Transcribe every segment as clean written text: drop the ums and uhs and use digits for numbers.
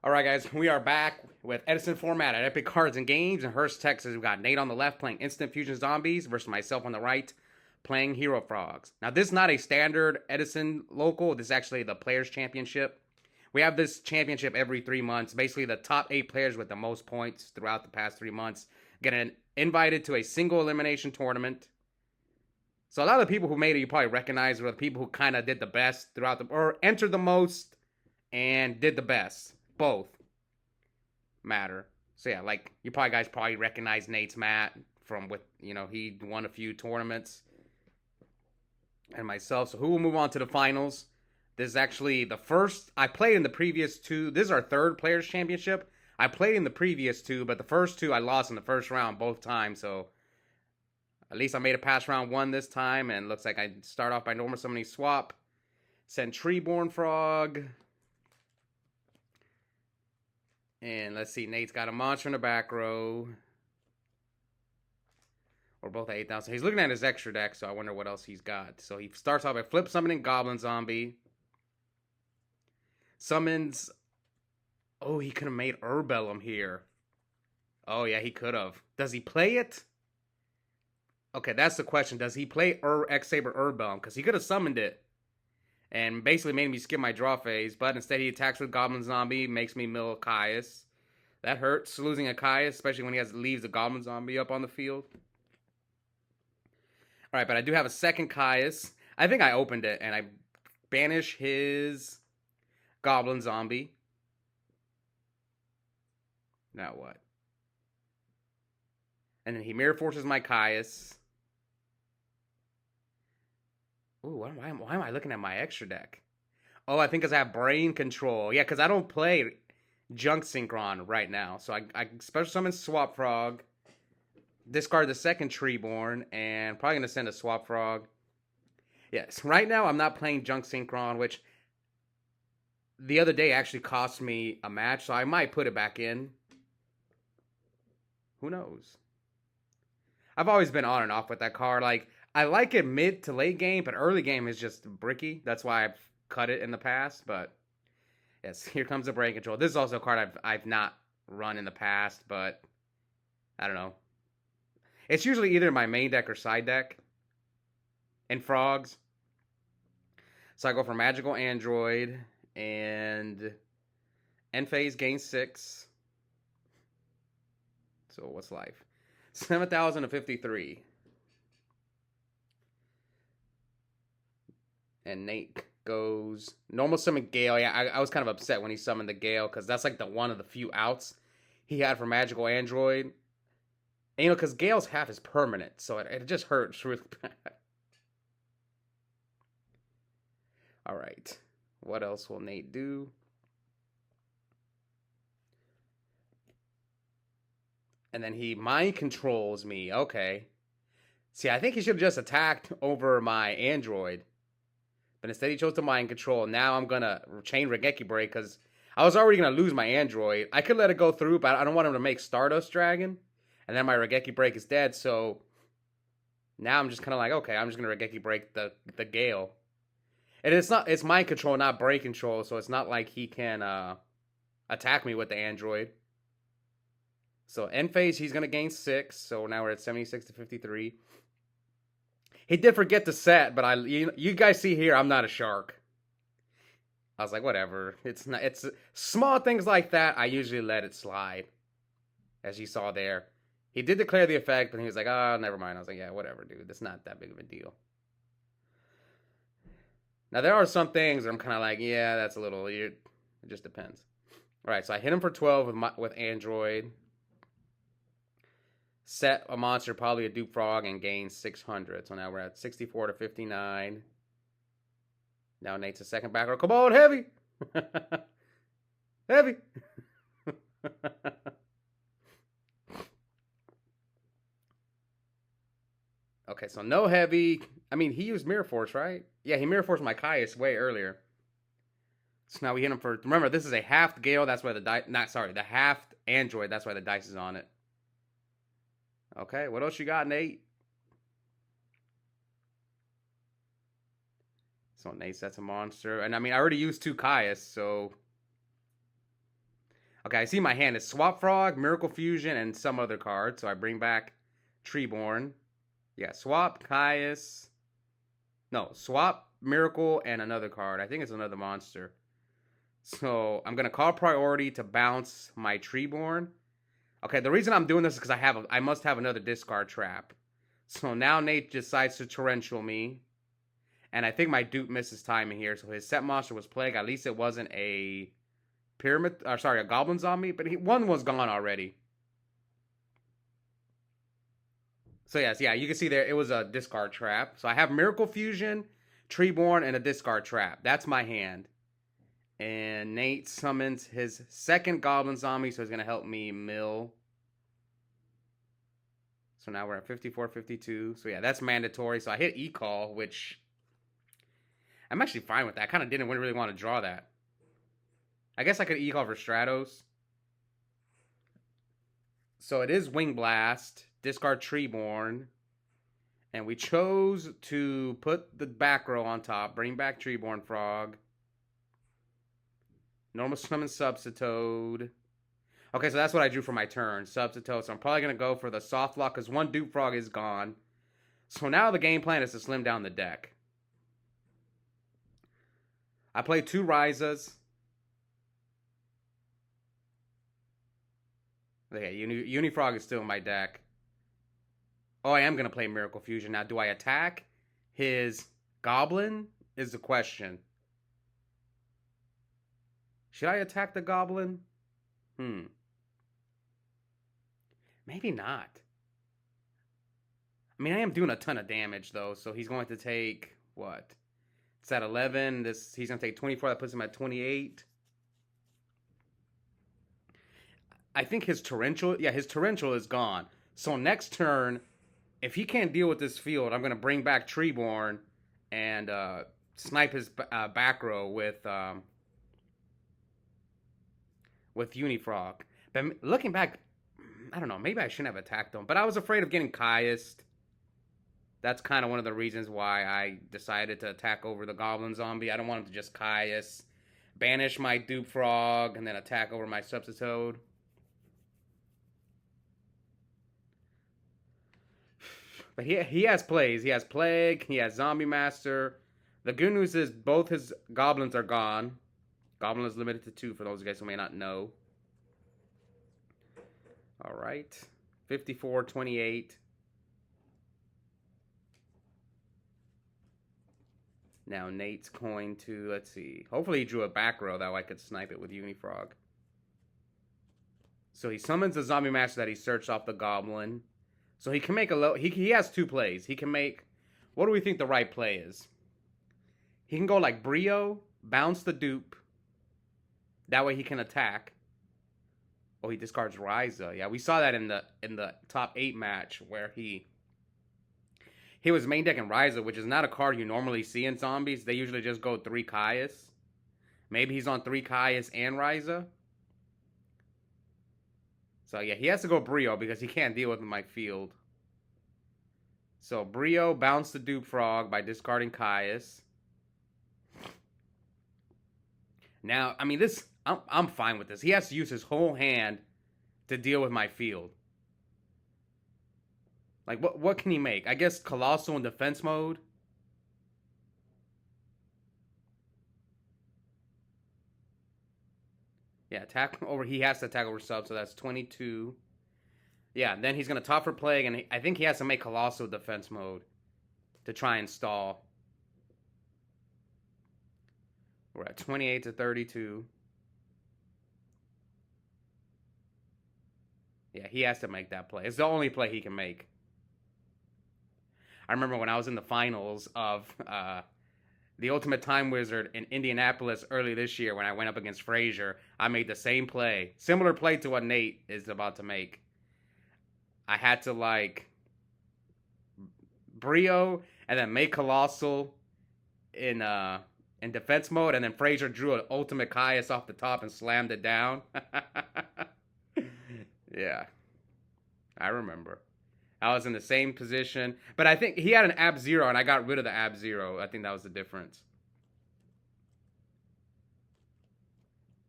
All right, guys, we are back with Edison format at Epic Cards and Games in Hurst, Texas. We've got Nate on the left playing Instant Fusion Zombies versus myself on the right playing Hero Frogs. Now, this is not a standard Edison local. This is actually the Players' Championship. We have this championship every 3 months. Basically, the top 8 players with the most points throughout the past 3 months get invited to a single elimination tournament. So a lot of the people who made it, you probably recognize, were the people who kind of did the best throughout or entered the most and did the best. Both matter. So yeah, like you guys probably recognize Nate's Matt from he won a few tournaments, and myself. So who will move on to the finals? This is actually the first I played in the previous two. This is our third Players Championship. I played in the previous two, but the first two I lost in the first round both times. So at least I made it past round 1 this time, and looks like I start off by normal summoning swap. Send Treeborn Frog. And let's see, Nate's got a monster in the back row. We're both at 8,000. He's looking at his extra deck, so I wonder what else he's got. So he starts off by flip summoning Goblin Zombie. Summons... Oh, he could have made Urbellum here. Oh, yeah, he could have. Does he play it? Okay, that's the question. Does he play X-Saber Urbellum? Because he could have summoned it and basically made me skip my draw phase, but instead he attacks with Goblin Zombie, makes me mill Caius. That hurts, losing a Caius, especially when he leaves a Goblin Zombie up on the field. Alright, but I do have a second Caius. I think I opened it, and I banish his Goblin Zombie. Now what? And then he Mirror Forces my Caius. Ooh, why am I looking at my extra deck? Oh, I think because I have Brain Control. Yeah, because I don't play Junk Synchron right now. So I special summon Swap Frog. Discard the second Treeborn. And probably going to send a Swap Frog. Yes, right now I'm not playing Junk Synchron, which the other day actually cost me a match. So I might put it back in. Who knows? I've always been on and off with that card. Like, I like it mid to late game, but early game is just bricky. That's why I've cut it in the past. But yes, here comes the Brain Control. This is also a card I've not run in the past, but I don't know. It's usually either my main deck or side deck in Frogs. So I go for Magical Android and End Phase gains 6. So what's life? 7,053. And Nate goes normal summon Gale. Yeah, I was kind of upset when he summoned the Gale because that's like the one of the few outs he had for Magical Android. And because Gale's half is permanent, so it just hurts really bad. All right, what else will Nate do? And then he mind controls me. Okay. See, I think he should have just attacked over my Android. But instead he chose to mind control. Now I'm going to chain Regeki Break because I was already going to lose my Android. I could let it go through, but I don't want him to make Stardust Dragon. And then my Regeki Break is dead, so now I'm just kind of like, okay, I'm just going to Regeki Break the Gale. And it's mind control, not break control, so it's not like he can attack me with the Android. So end phase, he's going to gain 6, so now we're at 76 to 53. He did forget to set, but you guys see here, I'm not a shark. I was like, whatever. It's small things like that, I usually let it slide. As you saw there. He did declare the effect, but he was like, oh, never mind. I was like, yeah, whatever, dude. That's not that big of a deal. Now, there are some things that I'm kind of like, yeah, that's a little weird. It just depends. All right, so I hit him for 12 with Android. Set a monster, probably a Duke Frog, and gain 600. So now we're at 64 to 59. Now Nate's a second back row. Come on, heavy! Heavy! Okay, so no heavy. I mean, he used Mirror Force, right? Yeah, he Mirror Forced my Caius way earlier. So now we hit him for... Remember, this is a halved Gale. That's why the dice... the halved Android. That's why the dice is on it. Okay, what else you got, Nate? So Nate sets a monster. And I mean, I already used 2 Caius, so... Okay, I see my hand is Swap Frog, Miracle Fusion, and some other card. So I bring back Treeborn. Yeah, swap Caius. No, swap Miracle and another card. I think it's another monster. So I'm gonna call priority to bounce my Treeborn. Okay, the reason I'm doing this is because I must have another discard trap. So now Nate decides to torrential me. And I think my dupe misses timing here. So his set monster was Plague. At least it wasn't a pyramid, or sorry, a goblin zombie. But one was gone already. So yes, yeah, you can see there it was a discard trap. So I have Miracle Fusion, Treeborn, and a discard trap. That's my hand. And Nate summons his second goblin zombie, so he's gonna help me mill. So now we're at 54, 52. So yeah, that's mandatory. So I hit E-Call, which I'm actually fine with that. I kind of didn't really want to draw that. I guess I could E-Call for Stratos. So it is Wing Blast, discard Treeborn. And we chose to put the back row on top, bring back Treeborn Frog. Normal summon Substitoad. Okay, so that's what I drew for my turn, Substitoad. So I'm probably going to go for the soft lock because one Dupe Frog is gone. So now the game plan is to slim down the deck. I play 2 Ryzas. Okay, Unifrog is still in my deck. Oh, I am going to play Miracle Fusion. Now, do I attack his Goblin? Is the question. Should I attack the Goblin? Maybe not. I mean, I am doing a ton of damage, though. So he's going to take, what? It's at 11. He's going to take 24. That puts him at 28. I think his Torrential... Yeah, his Torrential is gone. So next turn, if he can't deal with this field, I'm going to bring back Treeborn and snipe his back row with Unifrog. But looking back, I don't know. Maybe I shouldn't have attacked him. But I was afraid of getting Caiused. That's kind of one of the reasons why I decided to attack over the Goblin Zombie. I don't want him to just Caius, banish my Dupe Frog, and then attack over my Substitoad. But he has plays. He has Plague. He has Zombie Master. The good news is both his Goblins are gone. Goblin is limited to 2 for those guys who may not know. All right. 54, 28. Now Nate's going to, let's see. Hopefully he drew a back row that way I could snipe it with Unifrog. So he summons the Zombie Master that he searched off the Goblin. So he can make a low... He has 2 plays. He can make... What do we think the right play is? He can go like Brio, bounce the Dupe. That way he can attack. Oh, he discards Ryza. Yeah, we saw that in the top 8 match where he was main decking Ryza, which is not a card you normally see in zombies. They usually just go 3 Caius. Maybe he's on 3 Caius and Ryza. So yeah, he has to go Brio because he can't deal with my field. So Brio bounce the Dupe Frog by discarding Caius. Now, I mean, I'm fine with this. He has to use his whole hand to deal with my field. Like, what can he make? I guess Colossal in defense mode. Yeah, attack over. He has to attack over sub, so that's 22. Yeah, then he's going to top for Plague, and I think he has to make Colossal defense mode to try and stall. We're at 28 to 32. Yeah, he has to make that play. It's the only play he can make. I remember when I was in the finals of the Ultimate Time Wizard in Indianapolis early this year when I went up against Frazier, I made the same play. Similar play to what Nate is about to make. I had to, like, Brio and then make Colossal in defense mode, and then Frazier drew an Ultimate Caius off the top and slammed it down. Yeah. I remember. I was in the same position. But I think he had an Ab-Zero, and I got rid of the Ab-Zero. I think that was the difference.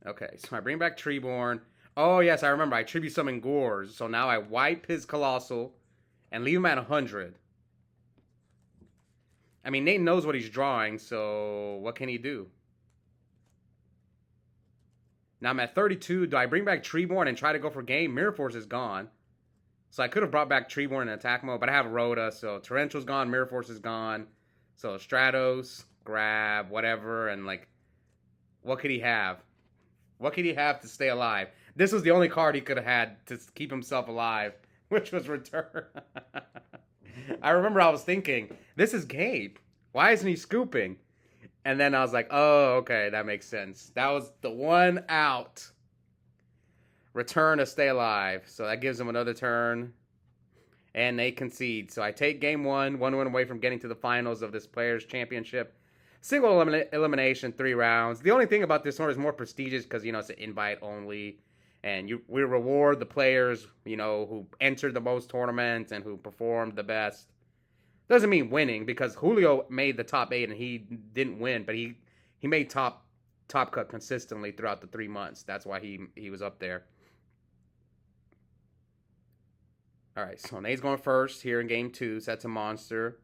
Okay, so I bring back Treeborn. Oh, yes, I remember. I tribute summon Gores. So now I wipe his Colossal and leave him at 100. I mean, Nate knows what he's drawing, so what can he do? Now I'm at 32. Do I bring back Treeborn and try to go for game? Mirror Force is gone. So I could have brought back Treeborn in attack mode, but I have Rhoda, so Torrential's gone, Mirror Force is gone. So Stratos, grab, whatever, and like, what could he have? What could he have to stay alive? This was the only card he could have had to keep himself alive, which was Return. I remember I was thinking, this is Gabe. Why isn't he scooping? And then I was like, oh, okay, that makes sense. That was the one out. Return to stay alive. So that gives him another turn. And they concede. So I take game one win away from getting to the finals of this Players' Championship. Single elimination, 3 rounds. The only thing about this tournament is more prestigious because, you know, it's an invite only. And we reward the players, you know, who entered the most tournaments and who performed the best. Doesn't mean winning because Julio made the top 8 and he didn't win, but he made top cut consistently throughout the 3 months. That's why he was up there. All right, so Nate's going first here in game 2. Sets a monster,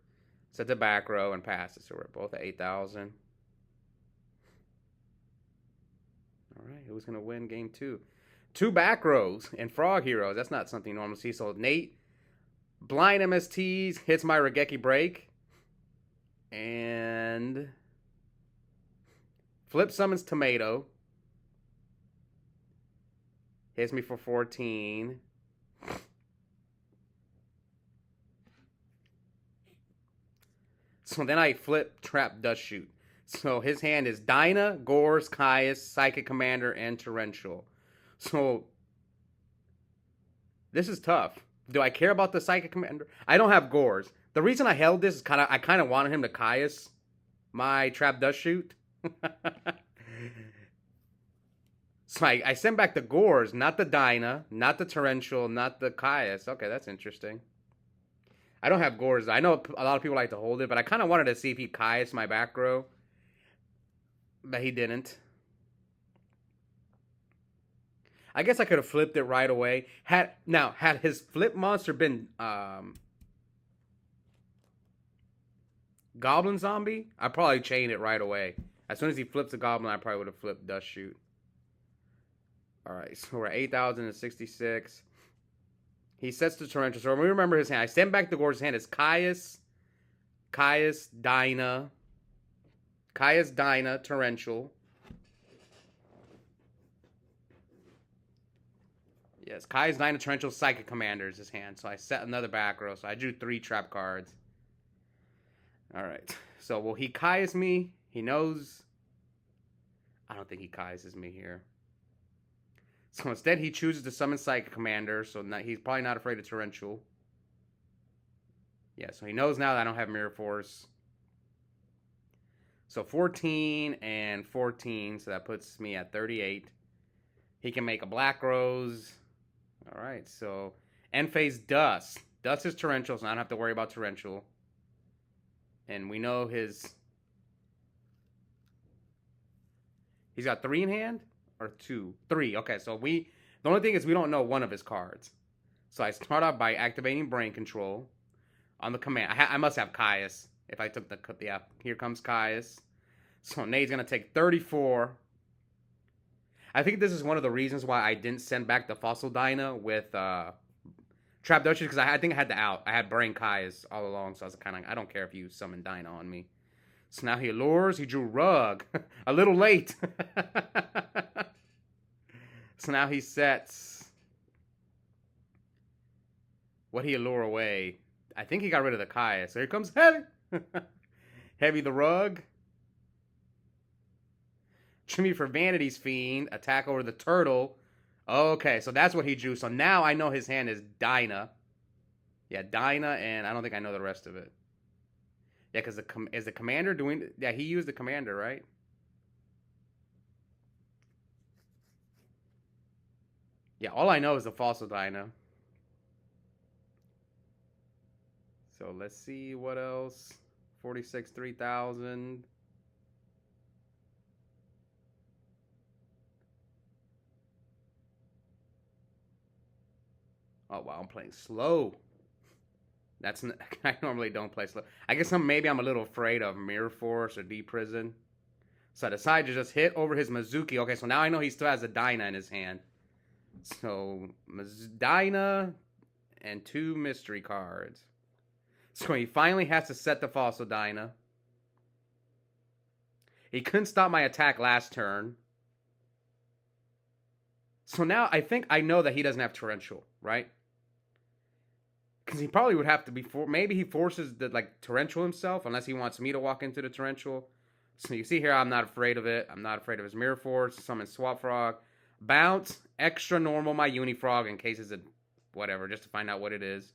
sets a back row, and passes. So we're both at 8,000. All right, who's going to win game 2? 2 back rows and Frog Heroes. That's not something you normally see. So Nate, blind MSTs, hits my Regeki break. And flip summons Tomato. Hits me for 14. So then I flip Trap Dust Shoot. So his hand is Dinah, Gores, Caius, Psychic Commander, and Torrential. So this is tough. Do I care about the Psychic Commander? I don't have Gores. The reason I held this is I kind of wanted him to Caius my Trap Dust Shoot. So I sent back the Gores, not the Dinah, not the Torrential, not the Caius. Okay, that's interesting. I don't have Gores. I know a lot of people like to hold it, but I kind of wanted to see if he Caius my back row. But he didn't. I guess I could have flipped it right away. Had his flip monster been Goblin Zombie, I'd probably chain it right away. As soon as he flips a Goblin, I probably would have flipped Dust Shoot. Alright, so we're at 8,066. He sets the Torrential. So we remember his hand. I send back the Gores' hand. It's Caius, Dinah, Torrential. Yes, Caius, Dinah, Torrential, Psychic Commander is his hand. So I set another back row. So I drew 3 trap cards. Alright. So will he Caius me? He knows. I don't think he Caiuses me here. So instead, he chooses to summon Psychic Commander, so he's probably not afraid of Torrential. Yeah, so he knows now that I don't have Mirror Force. So 14 and 14, so that puts me at 38. He can make a Black Rose. All right, so end phase Dust. Dust is Torrential, so I don't have to worry about Torrential. And we know he's got 3 in hand? Or 2? 3. Okay, so the only thing is we don't know one of his cards. So I start off by activating Brain Control on the command. I must have Caius. If I took yeah, here comes Caius. So Nate's going to take 34. I think this is one of the reasons why I didn't send back the Fossil Dinah with Trap Dust because I think I had the out. I had Brain Caius all along, so I was kind of I don't care if you summon Dinah on me. So now he allures. He drew Rug. A little late. So now he sets. What he allure away? I think he got rid of the Caius. So here comes Heavy. Heavy the Rug. Trimmy for Vanity's Fiend. Attack over the Turtle. Okay, so that's what he drew. So now I know his hand is Dinah. Yeah, Dinah, and I don't think I know the rest of it. Yeah, because is the commander doing... Yeah, he used the commander, right? Yeah, all I know is the Fossil Dinah. So let's see what else. 46, 3,000. Oh wow, I'm playing slow. I normally don't play slow. I guess maybe I'm a little afraid of Mirror Force or D Prison. So I decided to just hit over his Mizuki. Okay, so now I know he still has a Dyna in his hand. So Dyna and 2 mystery cards. So he finally has to set the Fossil Dyna. He couldn't stop my attack last turn. So now I think I know that he doesn't have Torrential, right? Because he probably would have to be maybe he forces the Torrential himself unless he wants me to walk into the Torrential. So you see here, I'm not afraid of it. I'm not afraid of his Mirror Force. Summon Swap Frog, bounce, extra normal my Unifrog in case it's a whatever, just to find out what it is.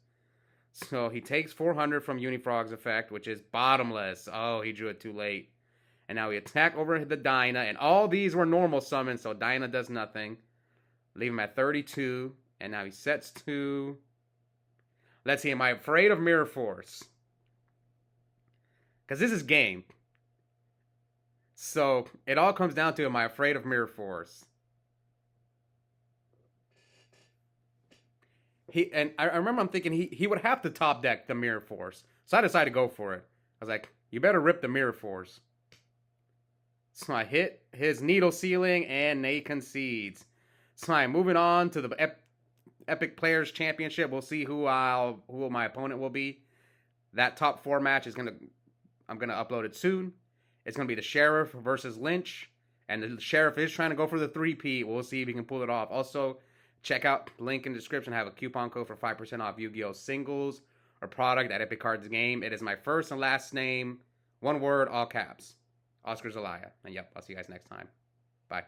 So he takes 400 from Unifrog's effect, which is bottomless. Oh, he drew it too late. And now we attack over the Dyna, and all these were normal summons, so Dyna does nothing. Leave him at 32, and now he sets 2. Let's see, am I afraid of Mirror Force? Because this is game. So it all comes down to, am I afraid of Mirror Force? I remember I'm thinking he would have to top deck the Mirror Force. So I decided to go for it. I was like, you better rip the Mirror Force. So I hit his Needle Ceiling and Nate concedes. So I'm moving on to the Epic Players Championship. We'll see who my opponent will be. That top 4 match I'm gonna upload it soon. It's gonna be the Sheriff versus Lynch, and the Sheriff is trying to go for the 3P. We'll see if he can pull it off. Also, check out link in the description. I have a coupon code for 5% off Yu-Gi-Oh singles or product at Epic Cards Game. It is my first and last name, one word, all caps. Oscar Zelaya. And yep, I'll see you guys next time. Bye.